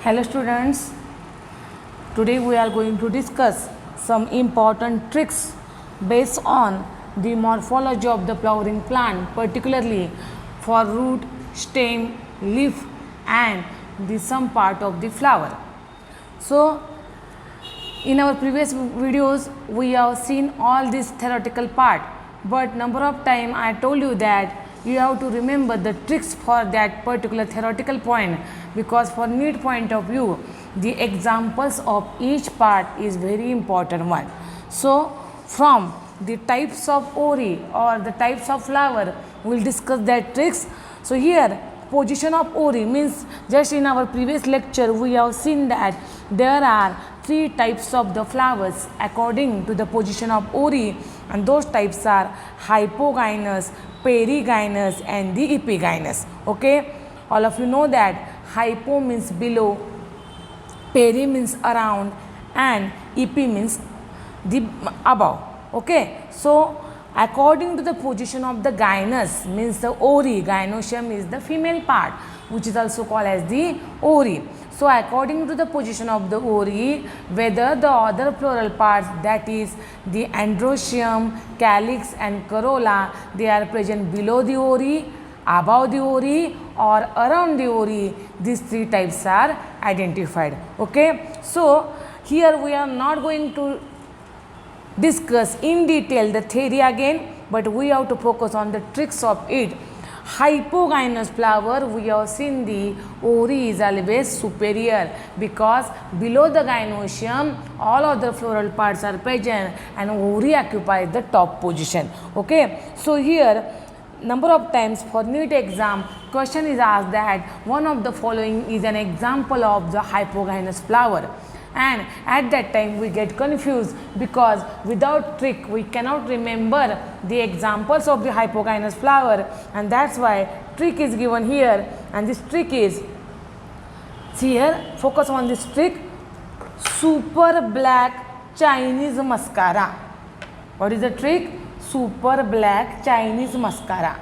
Hello students, today we are going to discuss some important tricks based on the morphology of the flowering plant, particularly for root, stem, leaf and the some part of the flower. So in our previous videos we have seen all this theoretical part, but number of time I told you that you have to remember the tricks for that particular theoretical point, because for NEET point of view the examples of each part is very important one. So from the types of ori or the types of flower we will discuss that tricks. So here position of ori means, just in our previous lecture we have seen that there are three types of the flowers according to the position of ori, and those types are hypogynous, perigynous and the epigynous. Okay, all of you know that hypo means below, peri means around and epi means the above. Okay, so according to the position of the gynous means the ori, gynoecium is the female part which is also called as the ori. So according to the position of the ori, whether the other floral parts, that is the androecium, calyx and corolla, they are present below the ori, above the ori or around the ori, these three types are identified. Okay, so here we are not going to discuss in detail the theory again, but we have to focus on the tricks of it. Hypogynous flower, we have seen the ori is always superior, because below the gynoecium all other floral parts are present and ori occupies the top position. Okay, so here number of times for NEET exam question is asked that one of the following is an example of the hypogynous flower, and at that time we get confused because without trick we cannot remember the examples of the hypogynous flower, and that's why trick is given here. And this trick is, see here, focus on this trick, super black Chinese mascara. What is the trick? Super black Chinese mascara.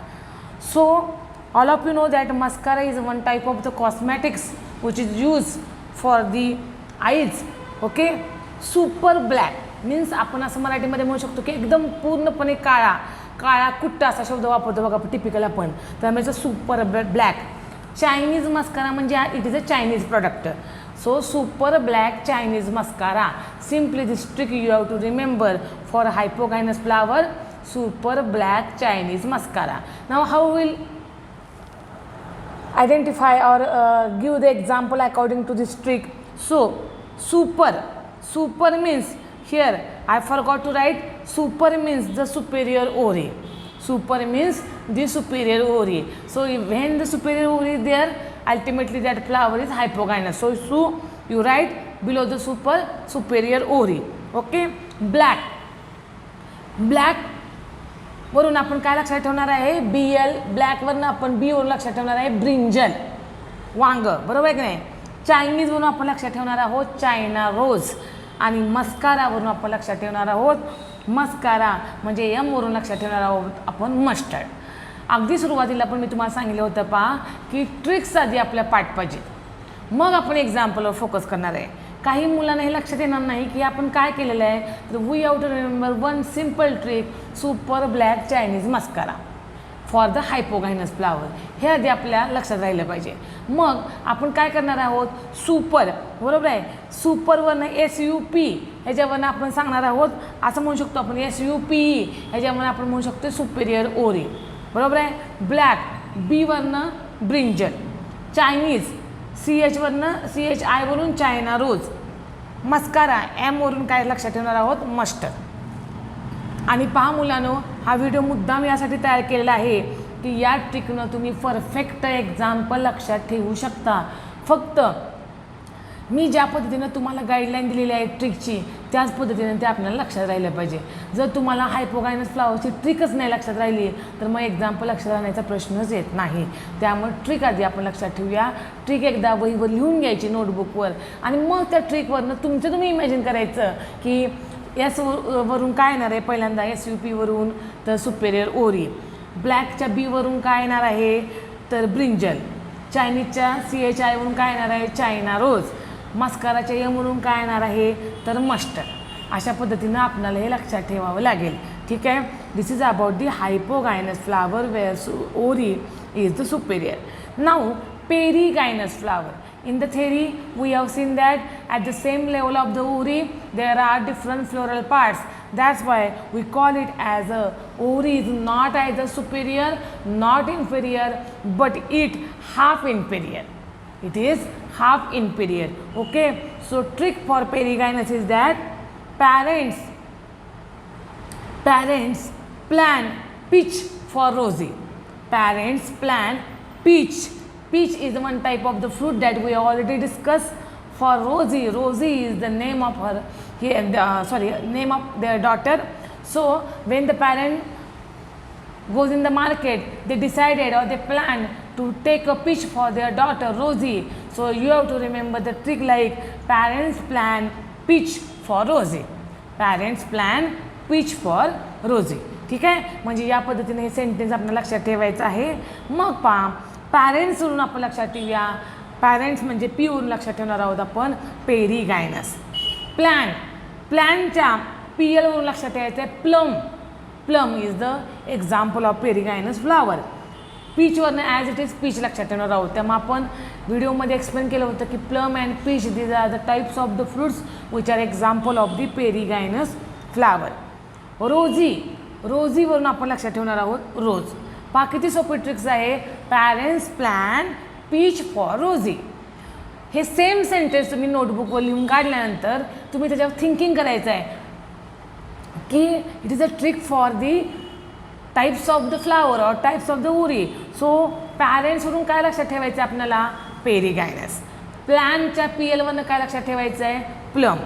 So all of you know that mascara is one type of the cosmetics which is used for the eyes. Okay, super black means आपण असं मराठीमध्ये म्हणू शकतो की एकदम पूर्णपणे काळा, काळा कुट्टा असा शब्द वापरतो बघा टिपिकल आपण, त्यामुळे सुपर ब्लॅक. चायनीज मस्कारा म्हणजे it is a Chinese product. So super black Chinese mascara, simply this trick you have to remember for hypogynous flower, super black Chinese mascara. Now how will identify or give the example according to this trick. So super means, here I forgot to write, super means the superior ori, super means the superior ori. So when the superior ori is there, ultimately that flower is hypogynous. So you write below the superior ori. Okay, black वरून आपण काय लक्षात ठेवणार आहे, BL, black वरून आपण B वरून लक्षात ठेवणार आहे ब्रिंजल, वांग, बरोबर आहे की नाही. चायनीज वरून आपण लक्षात ठेवणार आहोत चायना रोज, आणि मस्कारा वरून आपण लक्षात ठेवणार आहोत मस्कारा, म्हणजे M वरून लक्षात ठेवणार आहोत आपण मस्टर्ड. अगदी सुरुवातीला पण मी तुम्हाला सांगितलं होतं पहा की ट्रिक्स आधी आपल्या पाठ पाहिजे, मग आपण एक्झाम्पलवर फोकस करणार आहे. काही मुलांना हे लक्षात येणार नाही की आपण काय केलेलं आहे. तर we have to remember one simple trick, super black Chinese mascara for the hypogynous flower, हे आधी आपल्या लक्षात राहिलं पाहिजे. मग आपण काय करणार आहोत, सुपर, बरोबर आहे, सुपरवरनं SUP ह्याच्यावरनं आपण सांगणार आहोत, असं म्हणू शकतो आपण SUPE ह्याच्यावरनं आपण म्हणू शकतो सुपेरियर ओरी, बरोबर आहे. ब्लॅक B वरनं ब्रिंजल, चायनीज CH वरनं CHI वरून चायना रोज, मस्कारा M वरून काय लक्षात ठेवणार आहोत मस्टर्ड. आणि पहा मुलांनो, हा व्हिडिओ मुद्दाम यासाठी तयार केलेला आहे की या ट्रिकनं तुम्ही परफेक्ट एक्झाम्पल लक्षात ठेवू शकता. फक्त मी ज्या पद्धतीनं तुम्हाला गाईडलाईन दिलेली आहे ट्रिकची, त्याच पद्धतीने ते आपल्याला लक्षात राहिलं पाहिजे. जर तुम्हाला हायपोगायनस फ्लावरची ट्रिकच नाही लक्षात राहिली तर मग एक्झाम्पल लक्षात राहण्याचा प्रश्नच येत नाही. त्यामुळे ट्रिक आधी आपण लक्षात ठेवूया. ट्रिक एकदा वहीवर लिहून घ्यायची नोटबुकवर, आणि मग त्या ट्रिकवरनं तुमचं तुम्ही इमॅजिन करायचं की एस वरून काय येणार आहे. पहिल्यांदा SUP वरून तर सुपेरियर ओरी, ब्लॅकच्या B वरून काय येणार आहे तर ब्रिंजल, चायनीजच्या CHI म्हणून काय येणार आहे चायना रोज, मस्काराच्या य म्हणून काय येणार आहे तर मस्टर्ड. अशा पद्धतीनं आपल्याला हे लक्षात ठेवावं लागेल. ठीक आहे. This is about the hypogynous flower where ovary is the superior. Now perigynous flower. In the theory, we have seen that at the same level of the ori, there are different floral parts. That's why we call it as a ori is not either superior, not inferior, but it half inferior. It is half inferior. Okay. So trick for perigynous is that parents plan peach for rosy. Parents plan peach. Peach is one type of the fruit that we already discussed. For Rosie, Rosie is the name of her, name of their daughter. So when the parent goes in the market, they decided or they planned to take a peach for their daughter Rosie. So you have to remember the trick like parents plan peach for Rosie. Parents plan peach for Rosie. ठीक आहे. म्हणजे या पद्धतीने हे sentence आपल्याला लक्षात ठेवायचं आहे. मग पहा पॅरेंट्सवरून आपण लक्षात ठेवूया. पॅरेंट्स म्हणजे पीवरून लक्षात ठेवणार आहोत आपण पेरीगायनस. प्लॅनच्या PLवरून लक्षात ठेवायचं आहे plum. Plum is the example of perigynous flower. पीचवरनं ॲज इट इज पीच लक्षात ठेवणार आहोत. त्यामुळे आपण व्हिडिओमध्ये एक्सप्लेन केलं होतं की plum and peach these are the types of the fruits which are example of the perigynous flower. रोजीवरून आपण लक्षात ठेवणार आहोत रोज. पहा किती सोपी ट्रिक्स आहे. पॅरेंट्स प्लॅन पीच फॉर रोजी. हे सेम सेंटेन्स तुम्ही नोटबुकवर लिहून काढल्यानंतर तुम्ही त्याच्यावर थिंकिंग करायचं आहे की it is a trick for the types of the flower और types of the ovary. So पॅरेंट्सवरून काय लक्षात ठेवायचं आहे आपल्याला पेरीगायनस. प्लॅनच्या PLवरनं काय लक्षात ठेवायचं आहे plum.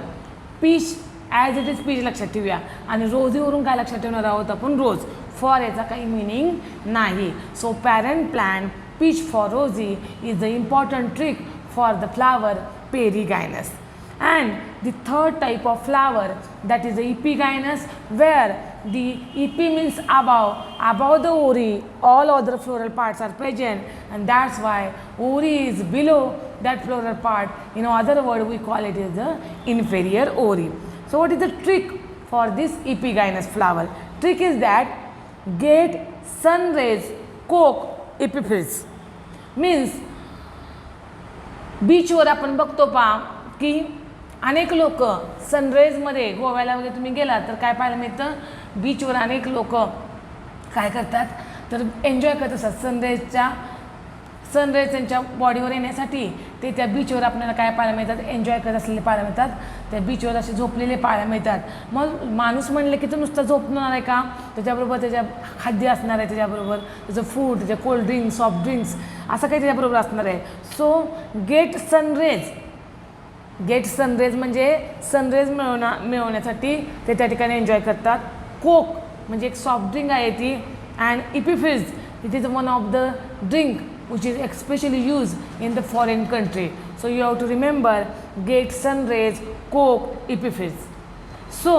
Peach as it is peach लक्षात ठेवूया. आणि रोजीवरून काय लक्षात ठेवणार आहोत आपण रोज. फॉर याचा काही मिनिंग नाही. So parent plan peach for rosy is the important trick for the flower perigynous. And the third type of flower, that is the epigynous, where the epi means above the ori, all other floral parts are present, and that's why ori is below that floral part. In other word, we call it as the inferior ori. So what is the trick for this epigynous flower? Trick is that get sun rays cook epiphyse. Means बीचवर आपण बघतो पहा की अनेक लोक सनराईजमध्ये गोव्याला वगैरे तुम्ही गेला तर काय पाहायला मिळतं बीचवर अनेक लोक काय करतात तर एन्जॉय करत असतात. सनराईज त्यांच्या बॉडीवर येण्यासाठी ते त्या बीचवर आपल्याला काय पाहायला मिळतात एन्जॉय करत असलेले पाहायला मिळतात. त्या बीचवर असे झोपलेले पाहायला मिळतात. मग माणूस म्हणले की तो नुसतं झोपणार आहे का, त्याच्याबरोबर त्याच्या खाद्य असणार आहे, त्याच्याबरोबर त्याचं फूड, त्याच्या कोल्ड ड्रिंक्स, सॉफ्ट ड्रिंक्स असं काही त्याच्याबरोबर असणार आहे. सो गेट सनरेज म्हणजे सनरेज मिळवण्यासाठी ते त्या ठिकाणी एन्जॉय करतात. कोक म्हणजे एक सॉफ्ट ड्रिंक आहे ती. अँड इपिफिज it is one of the drink which is especially used in the foreign country. So you have to remember get sun rays coke epiphyse. So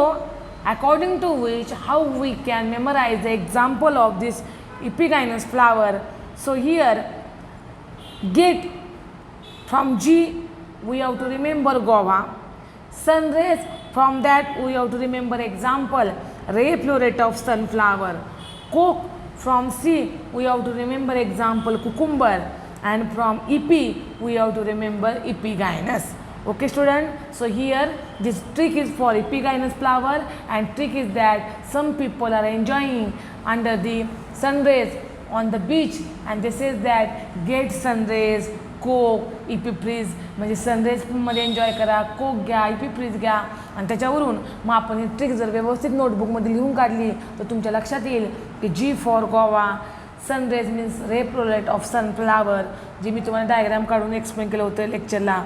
according to which how we can memorize the example of this epigynous flower. So here get from G we have to remember guava. Sun rays, from that we have to remember example ray floret of sunflower. Coke, from C we have to remember example cucumber, and from EP we have to remember epigynous. Okay student, so here this trick is for epigynous flower, and trick is that some people are enjoying under the sun rays on the beach and they says that get sun rays कोक इपिफ्रीज म्हणजे सनराईजमध्ये enjoy करा, कोक घ्या, इपिफ्रीज घ्या. आणि त्याच्यावरून मग आपण ही trick जर व्यवस्थित नोटबुकमध्ये लिहून काढली तर तुमच्या लक्षात येईल की जी for guava, sunrise means ray floret of sunflower, जी मी तुम्हाला डायग्राम काढून एक्सप्लेन केलं होतं लेक्चरला.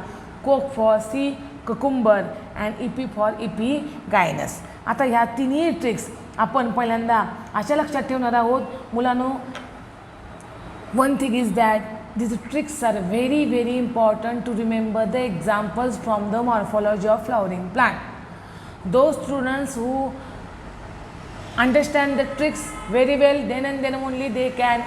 Coke for C cucumber and epi for epigynous. आता ह्या तिन्ही ट्रिक्स आपण पहिल्यांदा अशा लक्षात ठेवणार आहोत मुलांनो. One thing is that these tricks are very important to remember the examples from the morphology of flowering plant. Those students who understand the tricks very well, then and then only they can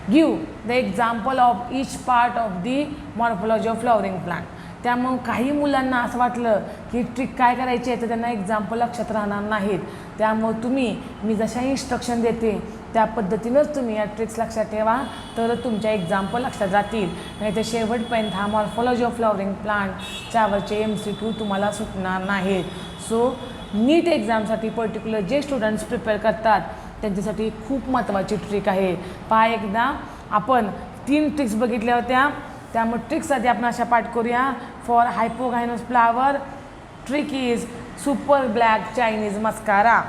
give the example of each part of the morphology of flowering plant. त्यामुळं काही मुलांना असं वाटलं की trick काय करायची आहे तर त्यांना एक्झाम्पल लक्षात राहणार नाहीत. त्यामुळं तुम्ही मी जशा इन्स्ट्रक्शन देते त्या पद्धतीनंच तुम्ही या ट्रिक्स लक्षात ठेवा तर तुमच्या एक्झाम्पल लक्षात राहतील. नाही तर शेवटपर्यंत हा मॉर्फॉलॉजी ऑफ फ्लॉवरिंग प्लांटच्यावरचे MCQ तुम्हाला सुटणार नाहीत. सो नीट एक्झामसाठी पर्टिक्युलर जे स्टुडंट्स प्रिपेअर करतात त्यांच्यासाठी खूप महत्त्वाची ट्रिक आहे. पहा एकदा आपण 3 ट्रिक्स बघितल्या होत्या. त्यामुळे ट्रिक्स आधी आपण अशा पाठ करूया. For hypogynous flower trick is super black Chinese mascara.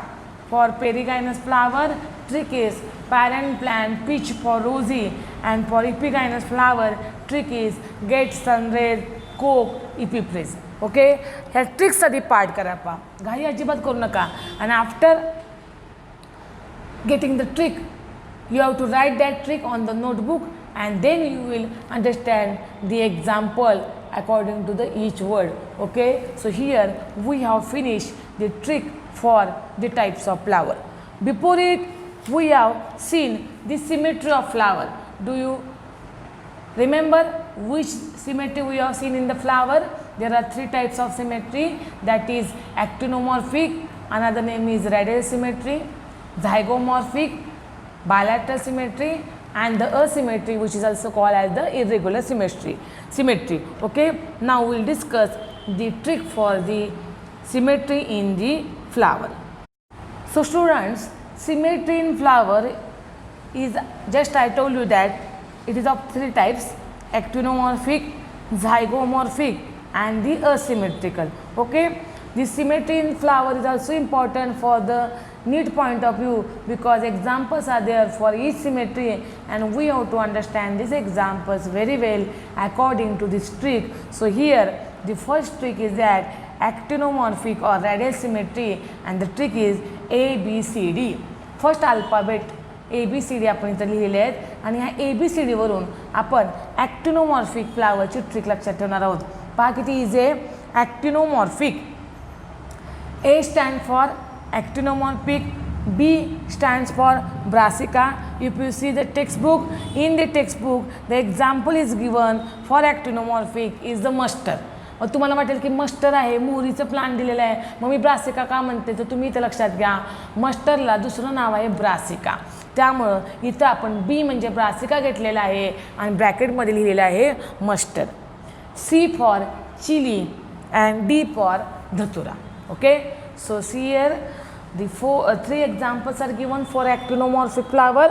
For perigynous flower trick is parent plant pitch for rosy, and for epigynous flower trick is get sunray coke epipress. Okay ह्या tricks आधी पाठ करा. पा घाई अजिबात करू नका. आणि after getting the trick you have to write that trick on the notebook and then you will understand the example according to the each word. Okay, so here we have finished the trick for the types of flower. Before it we have seen the symmetry of flower. Do you remember which symmetry we have seen in the flower? There are 3 types of symmetry, that is actinomorphic, another name is radial symmetry, zygomorphic, bilateral symmetry, and the asymmetry which is also called as the irregular symmetry. Okay, now we will discuss the trick for the symmetry in the flower. So students, symmetry in flower is, just I told you that it is of 3 types: actinomorphic, zygomorphic, and the asymmetrical. Okay, the symmetry in flower is also important for the NEET point of view because examples are there for each symmetry and we have to understand these examples very well according to this trick. So here the first trick is that actinomorphic or radial symmetry, and the trick is ABCD. First alphabet ABCD आपण इथं लिहिलेले आहेत आणि ह्या ABCD वरून आपण ॲक्टिनोमॉर्फिक फ्लावरची trick लक्षात ठेवणार आहोत. पहा किती इझी आहे. ॲक्टिनोमॉर्फिक, A stand for actinomorphic, B stands for brassica. If you see the textbook, in the textbook the example is given for actinomorphic is the mustard. मग तुम्हाला वाटेल की मस्टर आहे, मोहरीचं प्लांट दिलेलं आहे, मग मी ब्रासिका का म्हणते, तर तुम्ही इथं लक्षात घ्या मस्टरला दुसरं नाव आहे ब्रासिका. त्यामुळं इथं आपण बी म्हणजे ब्रासिका घेतलेला आहे आणि ब्रॅकेटमध्ये लिहिलेलं आहे mustard. C for chilli and D for datura. Okay, so here the 3 examples are given for actinomorphic flower.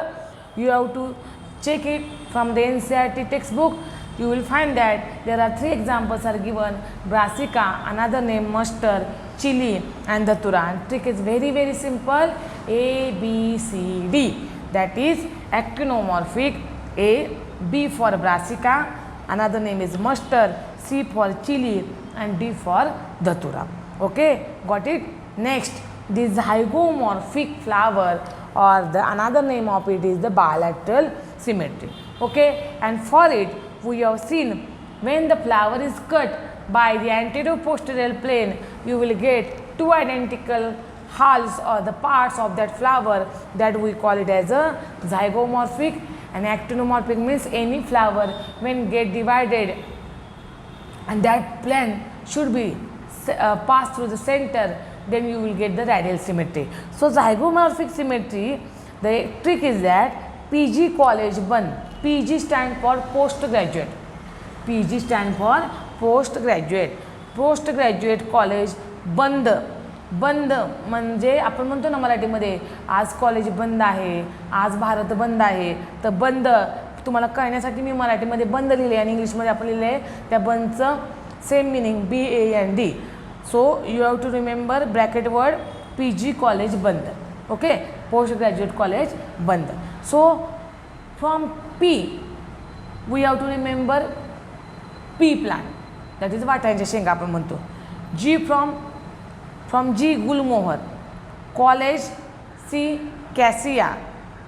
You have to check it from the NCERT textbook. You will find that there are 3 examples are given: brassica, another name mustard, chili, and dhatura. And trick is very simple: A, B, C, D. That is actinomorphic. A, B for brassica, another name is mustard, C for chili, and D for dhatura. Okay, got it? Next, the zygomorphic flower, or the another name of it is the bilateral symmetry. Okay, and for it we have seen when the flower is cut by the anterior posterior plane, you will get 2 identical halves or the parts of that flower, that we call it as a zygomorphic. And actinomorphic means any flower when get divided and that plane should be pass through the center, then you will get the radial symmetry. So zygomorphic symmetry, the trick is that PG college bun. PG stand for postgraduate. PG stand for postgraduate. Postgraduate college बंद. बंद म्हणजे आपण म्हणतो ना मराठीमध्ये आज college बंद आहे, आज भारत बंद आहे. तर बंद तुम्हाला कळण्यासाठी मी मराठीमध्ये बंद लिहिले आणि इंग्लिशमध्ये आपण लिहिले आहे त्या बंदचं same meaning BAND. So you have to remember bracket word PG college band. Okay, postgraduate college band. So from P we have to remember P plant, that is वाटाण्याच्या शेंगा आपण म्हणतो. G from G गुलमोहर, college C cassia,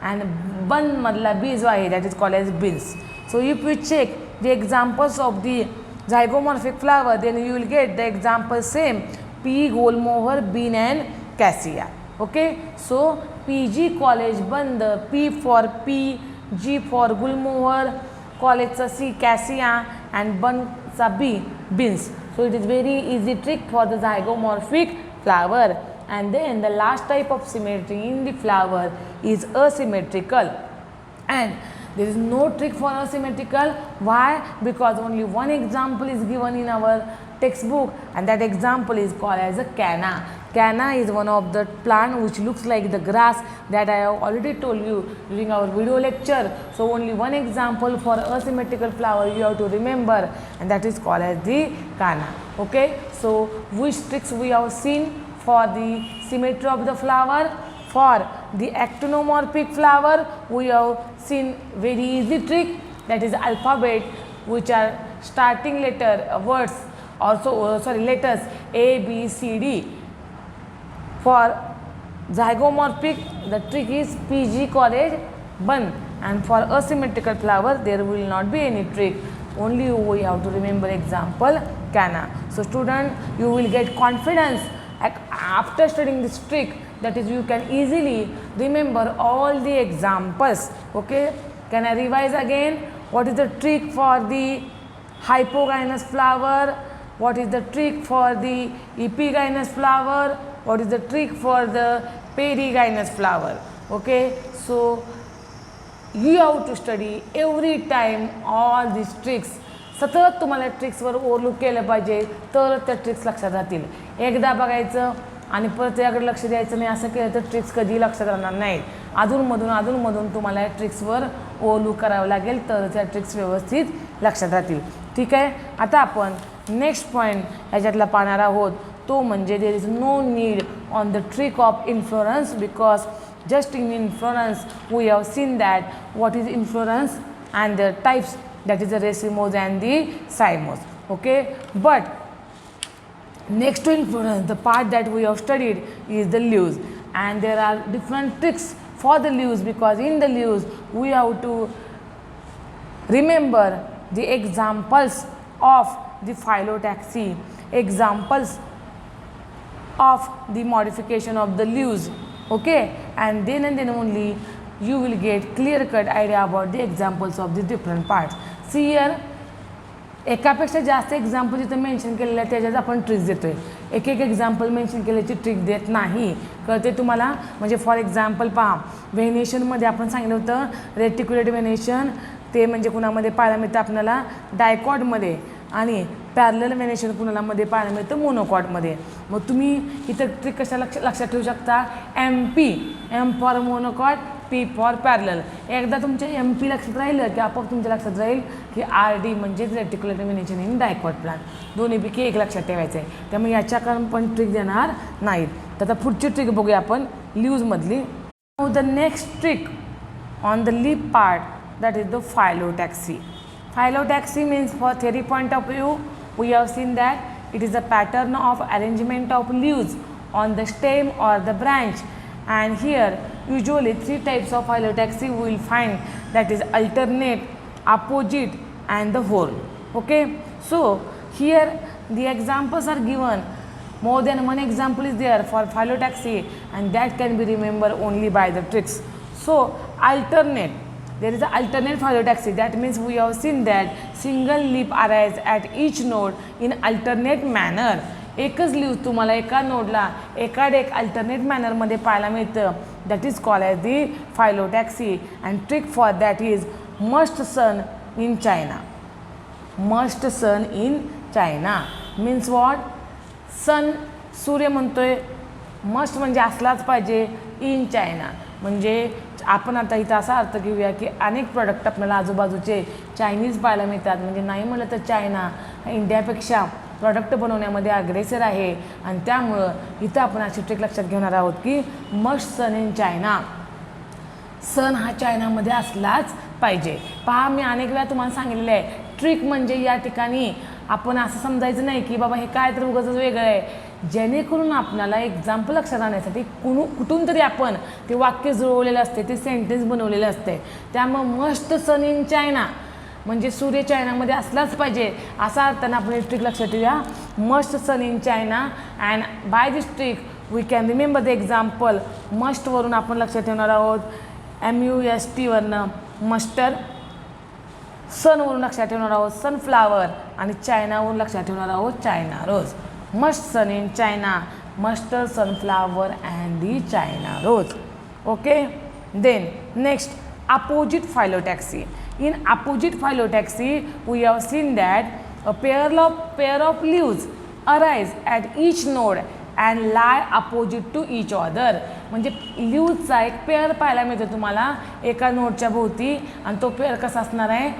and bun मधला B जो आहे that is called as beans. So if you check the examples of the zygomorphic flower, then you will get the example same: P golmohar, bean, and cassia. Okay, so PG college band, P for P, G for Gulmohar, Collegeचा C Cassia and Bunचा B beans. So it is very easy trick for the zygomorphic flower. And then the last type of symmetry in the flower is asymmetrical, and there is no trick for asymmetrical. Why? Because only one example is given in our textbook, and that example is called as a canna. Canna is one of the plant which looks like the grass that I have already told you during our video lecture. So only one example for asymmetrical flower you have to remember, and that is called as the canna. Okay, so which tricks we have seen for the symmetry of the flower? For the actinomorphic flower, we have seen very easy trick, that is alphabet, which are starting letter words, also letters A, B, C, D. For zygomorphic, the trick is PG, college, bun, and for asymmetrical flower, there will not be any trick. Only we have to remember example canna. So student, you will get confidence after studying this trick. That is, you can easily remember all the examples. Okay, can I revise again? What is the trick for the hypogynous flower? What is the trick for the epigynous flower? What is the trick for the perigynous flower? Okay, so you have to study every time all these tricks. सतत तुम्हाला ट्रिक्सवर overlook केलं पाहिजे, तर त्या tricks लक्षात राहतील. एकदा बघायचं आणि परत त्याकडे लक्ष द्यायचं नाही, असं केलं तर ट्रिक्स कधी लक्षात राहणार नाहीत. अधूनमधून तुम्हाला या ट्रिक्सवर ओव्हरलुक करावं लागेल, तर त्या ट्रिक्स व्यवस्थित लक्षात राहतील. ठीक आहे, आता आपण नेक्स्ट पॉईंट ह्याच्यातला पाहणार आहोत, तो म्हणजे there is no need on the trick of inflorescence, because just in inflorescence we have seen that what is inflorescence and the types, that is the racemose and the cymose. Okay, but next to inflorescence, the part that we have studied is the leaves, and there are different tricks for the leaves, because in the leaves we have to remember the examples of the phyllotaxy, examples of the modification of the leaves. Okay, and then only you will get clear cut idea about the examples of the different parts. See here, एकापेक्षा जास्त example जिथं mention केलेलं आहे त्याच्यात आपण tricks देतोय. एक example mention केल्याची ट्रिक देत नाही, कळते तुम्हाला? म्हणजे फॉर एक्झाम्पल पहा, व्हेनेशनमध्ये आपण सांगितलं होतं रेटिक्युलेट व्हेनेशन, ते म्हणजे कुणामध्ये पाहायला मिळतं आपल्याला डायकॉटमध्ये, आणि पॅरलल व्हेनेशन कुणालामध्ये पाहायला मिळतं मोनोकॉटमध्ये. मग तुम्ही इथं ट्रिक कशा लक्षात ठेवू शकता? MP, M for monocot, P for parallel. एकदा तुमच्या MP लक्षात राहिलं की आपोआप तुमच्या लक्षात राहील की RD म्हणजेच reticulate venation in dicot plant. दोन्हीपैकी एक लक्षात ठेवायचं आहे, त्यामुळे याच्या कारण पण ट्रिक देणार नाहीत. तर आता पुढची ट्रिक बघूया आपण लीव्जमधली. The next trick on the leaf part, that is the phyllotaxy. Phyllotaxy means, for theory point of view, we have seen that it is a pattern of arrangement of leaves on the stem or the branch, and here usually three types of phyllotaxy we will find, that is alternate, opposite and the whole. Okay, so here the examples are given, more than one example is there for phyllotaxy, and that can be remembered only by the tricks. So alternate, there is an alternate phyllotaxy. That means we have seen that single leaf arise at each node in alternate manner. एकच leaf तुम्हाला एका नोडला एकाड एक alternate मॅनरमध्ये पाहायला मिळतं. That is called as the phyllotaxy, and trick for that is must sun in China. Must sun in China means what? Sun, सूर्य म्हणतोय, मस्ट म्हणजे असलाच पाहिजे, इन चायना म्हणजे आपण आता इथं असा अर्थ घेऊया की अनेक प्रोडक्ट आपल्याला आजूबाजूचे चायनीज पाहायला मिळतात. म्हणजे नाही म्हटलं तर चायना इंडियापेक्षा प्रॉडक्ट बनवण्यामध्ये अग्रेसर आहे, आणि त्यामुळं इथं आपण अशी ट्रिक लक्षात घेणार आहोत की मस्ट सन इन चायना. सन हा चायनामध्ये असलाच पाहिजे. पहा, मी अनेक वेळा तुम्हाला सांगितलेलं आहे, ट्रिक म्हणजे या ठिकाणी आपण असं समजायचं नाही की बाबा हे काय तर उगाच वेगळं आहे, जेणेकरून आपल्याला एक्झाम्पल लक्षात आणण्यासाठी कुठून तरी आपण ते वाक्य जुळवलेलं असते, ते सेंटेन्स बनवलेलं असते. त्यामुळं मस्ट सन इन चायना म्हणजे सूर्य चायनामध्ये असलाच पाहिजे असा अर्थानं आपण ट्रिक लक्षात ठेवूया, must sun in China. And by this trick we can remember the example. मस्टवरून आपण लक्षात ठेवणार आहोत, MUST वरनं मस्टर्ड, सनवरून लक्षात ठेवणार आहोत सनफ्लावर, आणि चायनावरून लक्षात ठेवणार आहोत China rose. Must sun in China, mustard, sunflower and the China rose. Okay. Then next, opposite phyllotaxy. In opposite phyllotaxy we have seen that a pair of leaves arise at each node and lie opposite to each other. म्हणजे लीव्हचा एक pair पाहायला मिळतो तुम्हाला एका नोडच्या भोवती, आणि तो पेअर कसा असणार आहे,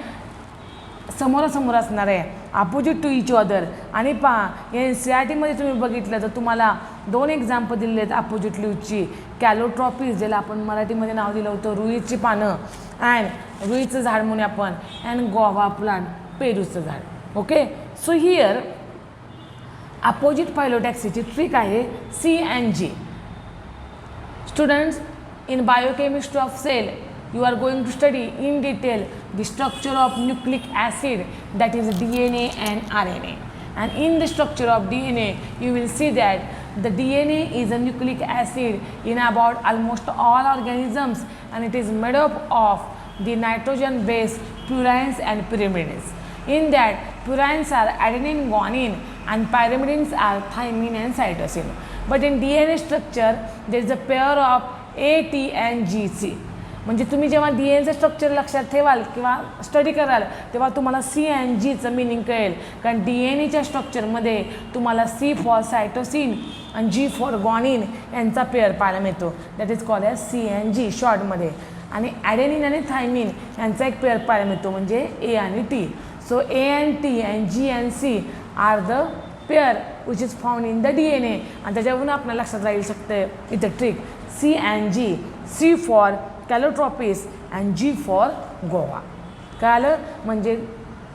समोरासमोर असणार आहे, अपोजिट टू इच अदर. आणि पहा NCERTमध्ये तुम्ही बघितलं तर तुम्हाला 2 एक्झाम्पल दिलेले आहेत अपोजिट लीव्हची. कॅलोट्रॉपिस, ज्याला आपण मराठीमध्ये नाव दिलं होतं रुईची पानं, अँड रुईचं झाड म्हणून आपण, अँड गोवा प्लांट, पेरूचं झाड. ओके. सो हिअर अपोजिट फायलोटॅक्सीची ट्रिक आहे C and G. Students, in biochemistry of cell you are going to study in detail the structure of nucleic acid, that is DNA and RNA. And in the structure of DNA you will see that the DNA is a nucleic acid in about almost all organisms, and it is made up of the nitrogen base purines and pyrimidines. In that, purines are adenine, guanine, and pyrimidines are thymine and cytosine. But in DNA structure there is a pair of A, T and G, C. म्हणजे तुम्ही जेव्हा DNAचं structure लक्षात ठेवाल किंवा study कराल तेव्हा तुम्हाला C and Gचं meaning कळेल. कारण DNAच्या स्ट्रक्चरमध्ये तुम्हाला C फॉर सायटोसिन आणि G फॉर गॉनिन यांचा पेअर पाहायला मिळतो. That is called as C and G शॉर्टमध्ये. आणि ॲडेनिन आणि थायमिन यांचा एक पेअर पाहायला मिळतो म्हणजे A आणि T. So A and T and G and C are the pair which is found in the DNA. आणि त्याच्यावरून आपल्याला लक्षात राहील शकते इथं trick C and G. C for calotropis and G for guava. कळालं? म्हणजे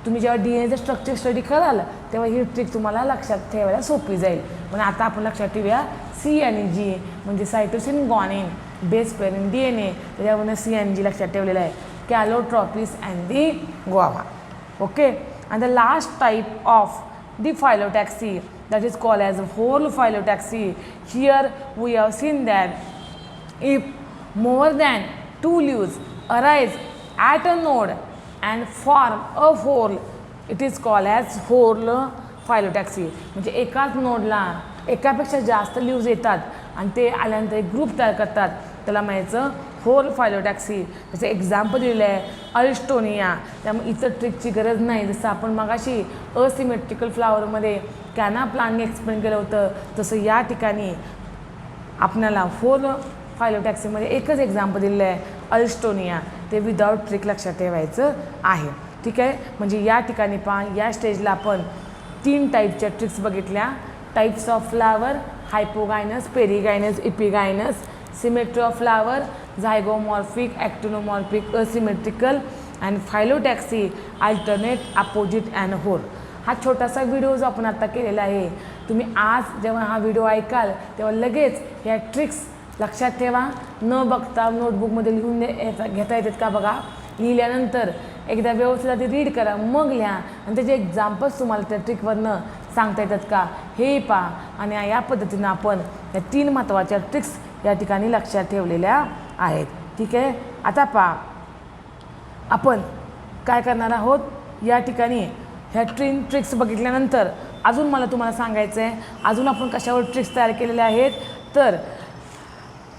तुम्ही जेव्हा DNAचं स्ट्रक्चर स्टडी कराल तेव्हा ही ट्रिक तुम्हाला लक्षात ठेवायला सोपी जाईल. पण आता आपण लक्षात ठेवूया C आणि G म्हणजे cytosine, guanine, base pair in DNA. त्याच्यावरून C आणि G लक्षात ठेवलेलं आहे, calotropis and the guava. Okay. And the last type of the phyllotaxy that is called as whole phyllotaxy. Here we have seen that if more than 2 leaves arise at a node and form a whole, it is called as whole phyllotaxy. म्हणजे एकाच नोडला एकापेक्षा जास्त leaves येतात आणि ते आल्यानंतर एक ग्रुप तयार करतात, त्याला म्हणायचं होल फायलोटॅक्सी. जसं एक्झाम्पल दिलेलं आहे अल्स्टोनिया. त्यामुळे इतर ट्रिकची गरज नाही. जसं आपण मगाशी असिमेट्रिकल फ्लावरमध्ये कॅना प्लांटने एक्सप्लेन केलं होतं तसं या ठिकाणी आपल्याला होल फायलोटॅक्सीमध्ये एकच एक्झाम्पल दिलेलं आहे अल्स्टोनिया. ते विदाउट ट्रिक लक्षात ठेवायचं आहे. ठीक आहे. म्हणजे या ठिकाणी पहा या स्टेजला आपण 3 टाईपच्या ट्रिक्स बघितल्या. Types of flower, hypogynous, perigynous, epigynous. Symmetry of flower, zygomorphic, actinomorphic, asymmetrical, and phyllotaxy, alternate, opposite and whorl. हा छोटासा व्हिडिओ जो आपण आता केलेला आहे, तुम्ही आज जेव्हा हा व्हिडिओ ऐकाल तेव्हा लगेच ह्या ट्रिक्स लक्षात ठेवा. न बघता नोटबुकमध्ये लिहून घेता येतात का बघा. लिहिल्यानंतर एकदा व्यवस्थित आधी रीड करा, मग लिहा, आणि त्याचे एक्झाम्पल्स तुम्हाला त्या ट्रिकवरनं सांगता येतात का हे पहा. आणि या पद्धतीनं आपण या 3 महत्त्वाच्या ट्रिक्स या ठिकाणी लक्षात ठेवलेल्या आहेत. ठीक आहे. आता पहा आपण काय करणार आहोत. या ठिकाणी ह्या ट्रिक्स बघितल्यानंतर अजून मला तुम्हाला सांगायचं आहे अजून आपण कशावर ट्रिक्स तयार केलेल्या आहेत. तर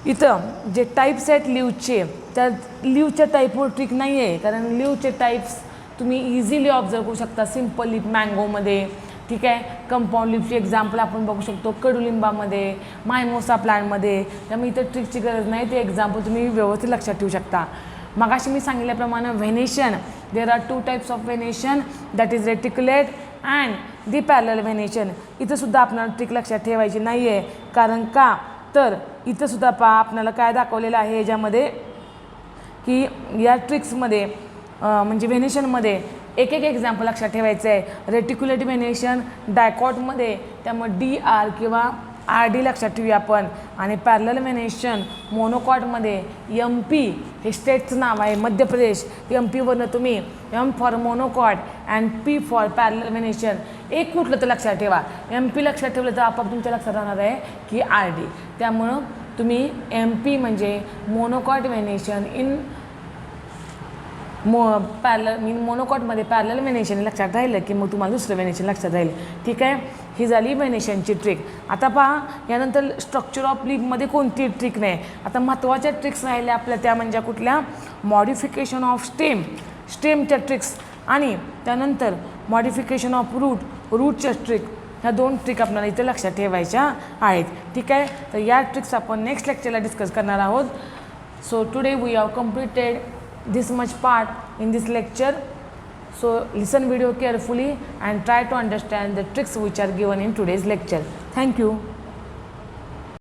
इथं जे टाईप्स आहेत लिव्हचे, त्या लिव्हच्या टाईपवर ट्रिक नाही आहे, कारण लिव्हचे टाईप्स तुम्ही इझिली ऑब्झर्व करू शकता. सिम्पल लिप मँगोमध्ये, ठीक आहे, कंपाऊंड लिपची एक्झाम्पल आपण बघू शकतो कडुलिंबामध्ये, मायमोसा प्लांटमध्ये. त्यामुळे इथं ट्रिकची गरज नाही. ते एक्झाम्पल तुम्ही व्यवस्थित लक्षात ठेवू शकता. मगाशी मी सांगितल्याप्रमाणे venation, there are 2 types of venation, that is reticulate and the parallel venation. इथंसुद्धा आपल्याला ट्रिक लक्षात ठेवायची नाही आहे. कारण का तर इथंसुद्धा पहा आपल्याला काय दाखवलेलं आहे याच्यामध्ये की या ट्रिक्समध्ये म्हणजे व्हेनेशनमध्ये एक एक्झाम्पल लक्षात ठेवायचं आहे. रेटिक्युलेट व्हेनेशन डायकॉटमध्ये, त्यामुळे DR किंवा RD लक्षात ठेवूया आपण. आणि पॅरलल व्हेनेशन मोनोकॉटमध्ये MP हे स्टेटचं नाव आहे मध्य प्रदेश. MPवरनं तुम्ही M for monocot and P for parallel venation एक कुठलं तर लक्षात ठेवा. MP लक्षात ठेवलं तर आपोआप तुमच्या लक्षात राहणार आहे की RD. त्यामुळं तुम्ही MP म्हणजे मोनोकॉट व्हेनेशन इन मोनोकॉटमध्ये पॅरलल व्हेनेशन लक्षात राहिलं की मग तुम्हाला दुसरं व्हेनेशन लक्षात राहील. ठीक आहे, ही झाली व्हेनेशनची ट्रिक. आता पहा, यानंतर स्ट्रक्चर ऑफ लीफमध्ये कोणती ट्रिक नाही. आता महत्त्वाच्या ट्रिक्स राहिल्या आपल्या, त्या म्हणजे कुठल्या? मॉडिफिकेशन ऑफ स्टेमच्या ट्रिक्स आणि त्यानंतर मॉडिफिकेशन ऑफ रूटच्या ट्रिक. ह्या 2 ट्रिक आपल्याला इथे लक्षात ठेवायच्या आहेत. ठीक आहे, तर या ट्रिक्स आपण नेक्स्ट लेक्चरला डिस्कस करणार आहोत. So today we have completed this much part in this lecture. So listen video carefully and try to understand the tricks which are given in today's lecture. Thank you.